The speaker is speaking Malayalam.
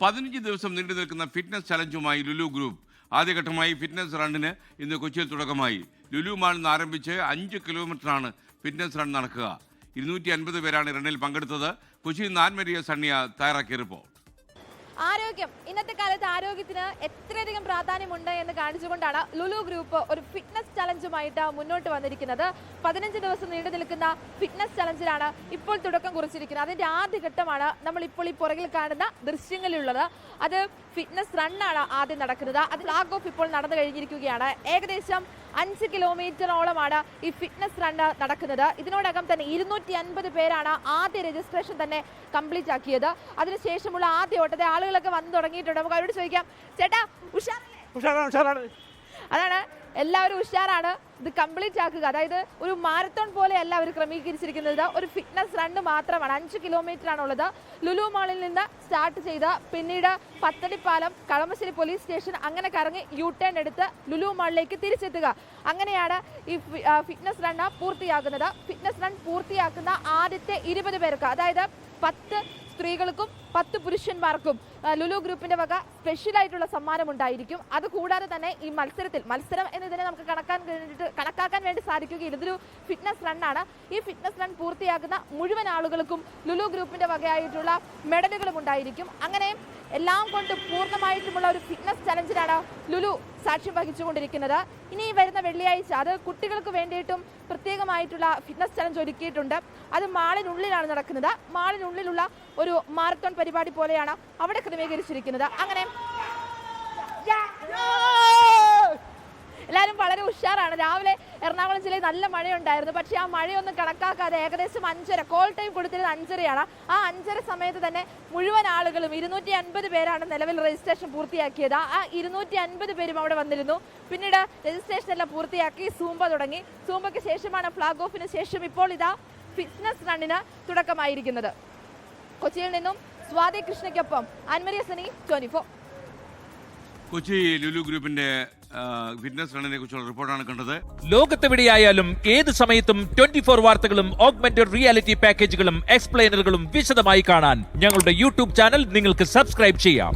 15 ദിവസം നീണ്ടു നിൽക്കുന്ന ഫിറ്റ്നസ് ചലഞ്ചുമായി ലുലു ഗ്രൂപ്പ്. ആദ്യഘട്ടമായി ഫിറ്റ്നസ് റണ്ണിന് ഇന്ന് കൊച്ചിയിൽ തുടക്കമായി. ലുലു മാളിൽ നിന്ന് ആരംഭിച്ച് 5 കിലോമീറ്ററാണ് ഫിറ്റ്നസ് റൺ നടക്കുക. 250 പേരാണ് റണ്ണിൽ പങ്കെടുത്തത്. കൊച്ചിയിൽ നിന്ന് ആൻമരിയ സണ്ണിയ തയ്യാറാക്കിയ റിപ്പോർട്ട്. ആരോഗ്യം, ഇന്നത്തെ കാലത്ത് ആരോഗ്യത്തിന് എത്രയധികം പ്രാധാന്യമുണ്ട് എന്ന് കാണിച്ചുകൊണ്ടാണ് ലുലു ഗ്രൂപ്പ് ഒരു ഫിറ്റ്നസ് ചലഞ്ചുമായിട്ട് മുന്നോട്ട് വന്നിരിക്കുന്നത്. 15 ദിവസം നീണ്ടു നിൽക്കുന്ന ഫിറ്റ്നസ് ചലഞ്ചിലാണ് ഇപ്പോൾ തുടക്കം കുറിച്ചിരിക്കുന്നത്. അതിന്റെ ആദ്യഘട്ടമാണ് നമ്മൾ ഇപ്പോൾ ഈ പുറകിൽ കാണുന്ന ദൃശ്യങ്ങളിലുള്ളത്. അത് ഫിറ്റ്നസ് റണ്ണാണ് ആദ്യം നടക്കുന്നത്. അത് ഫ്ലാഗ് ഓഫ് ഇപ്പോൾ നടന്നു കഴിഞ്ഞിരിക്കുകയാണ്. ഏകദേശം 5 കിലോമീറ്ററോളമാണ് ഈ ഫിറ്റ്നസ് റണ്ണ് നടക്കുന്നത്. ഇതിനോടകം തന്നെ 250 പേരാണ് ആദ്യ രജിസ്ട്രേഷൻ തന്നെ കംപ്ലീറ്റ് ആക്കിയത്. അതിനുശേഷമുള്ള ആദ്യ ഓട്ടത്തെ ആളുകളൊക്കെ വന്നു തുടങ്ങിയിട്ടുണ്ട്. നമുക്ക് അവരോട് ചോദിക്കാം, ചേട്ടാ ഉഷാറാണ്? അതാണ്, എല്ലാവരും ഉഷാറാണ്. ഇത് കംപ്ലീറ്റ് ആക്കുക, അതായത് ഒരു മാരത്തോൺ പോലെയല്ല അവർ ക്രമീകരിച്ചിരിക്കുന്നത്. ഒരു ഫിറ്റ്നസ് റണ്ണ് മാത്രമാണ്. 5 കിലോമീറ്റർ ആണുള്ളത്. ലുലു മാളിൽ നിന്ന് സ്റ്റാർട്ട് ചെയ്ത് പിന്നീട് പത്തടിപ്പാലം, കളമശ്ശേരി പോലീസ് സ്റ്റേഷൻ അങ്ങനെ കറങ്ങി യു ടേൺ എടുത്ത് ലുലു മാളിലേക്ക് തിരിച്ചെത്തുക. അങ്ങനെയാണ് ഈ ഫിറ്റ്നസ് റണ്ണ് പൂർത്തിയാകുന്നത്. ഫിറ്റ്നസ് റൺ പൂർത്തിയാക്കുന്ന ആദ്യത്തെ 20 പേർക്ക്, അതായത് 10 സ്ത്രീകൾക്കും 10 പുരുഷന്മാർക്കും ലുലു ഗ്രൂപ്പിന്റെ വക സ്പെഷ്യൽ ആയിട്ടുള്ള സമ്മാനം ഉണ്ടായിരിക്കും. അതുകൂടാതെ തന്നെ ഈ മത്സരം എന്നതിനെ നമുക്ക് കണക്കാക്കാൻ വേണ്ടി സാധിക്കുകയില്ല. ഇതൊരു ഫിറ്റ്നസ് റണ്ണാണ്. ഈ ഫിറ്റ്നസ് റൺ പൂർത്തിയാക്കുന്ന മുഴുവൻ ആളുകൾക്കും ലുലു ഗ്രൂപ്പിന്റെ വകയായിട്ടുള്ള മെഡലുകളും ഉണ്ടായിരിക്കും. അങ്ങനെ എല്ലാം കൊണ്ട് പൂർണ്ണമായിട്ടുമുള്ള ഒരു ഫിറ്റ്നസ് ചലഞ്ചിനാണ് ലുലു സാക്ഷ്യം വഹിച്ചുകൊണ്ടിരിക്കുന്നത്. ഇനി വരുന്ന വെള്ളിയാഴ്ച അത് കുട്ടികൾക്ക് വേണ്ടിയിട്ടും പ്രത്യേകമായിട്ടുള്ള ഫിറ്റ്നസ് ചലഞ്ച് ഒരുക്കിയിട്ടുണ്ട്. അത് മാളിനുള്ളിലാണ് നടക്കുന്നത്. മാളിനുള്ളിലുള്ള ഒരു മാരത്തോൺ പരിപാടി പോലെയാണ് അവിടെ ക്രമീകരിച്ചിരിക്കുന്നത്. അങ്ങനെ എല്ലാവരും വളരെ ഉഷാറാണ്. രാവിലെ എറണാകുളം ജില്ലയിൽ നല്ല മഴയുണ്ടായിരുന്നു. പക്ഷേ ആ മഴയൊന്നും കണക്കാക്കാതെ ഏകദേശം 5:30 കോൾ ടൈം കൊടുത്തിരുന്നത് 5:30ആണ്. ആ 5:30 സമയത്ത് തന്നെ മുഴുവൻ ആളുകളും 250 പേരാണ് നിലവിൽ രജിസ്ട്രേഷൻ പൂർത്തിയാക്കിയത്. ആ 250 പേരും അവിടെ വന്നിരുന്നു. പിന്നീട് രജിസ്ട്രേഷൻ എല്ലാം പൂർത്തിയാക്കി സൂംബ തുടങ്ങി. സൂംബയ്ക്ക് ശേഷമാണ് ഫ്ലാഗ് ഓഫിന് ശേഷം ഇപ്പോൾ ഇതാ ഫിറ്റ്നസ് റണ്ണിന് തുടക്കമായിരിക്കുന്നത്. കൊച്ചിയിൽ നിന്നും സ്വാതി കൃഷ്ണയ്ക്കൊപ്പം ആൻമരിയ സനി, 24. കൊച്ചി ലുലു ഗ്രൂപ്പിന്റെ ഫിറ്റ്നസ് റണ്ണിനെ കുറിച്ചുള്ള റിപ്പോർട്ടാണ് കണ്ടത്. ലോകത്തെവിടെയായാലും ഏത് സമയത്തും 24 വാർത്തകളും ഓഗ്മെന്റഡ് റിയാലിറ്റി പാക്കേജുകളും എക്സ്പ്ലെയിനറുകളും വിശദമായി കാണാൻ ഞങ്ങളുടെ യൂട്യൂബ് ചാനൽ നിങ്ങൾക്ക് സബ്സ്ക്രൈബ് ചെയ്യാം.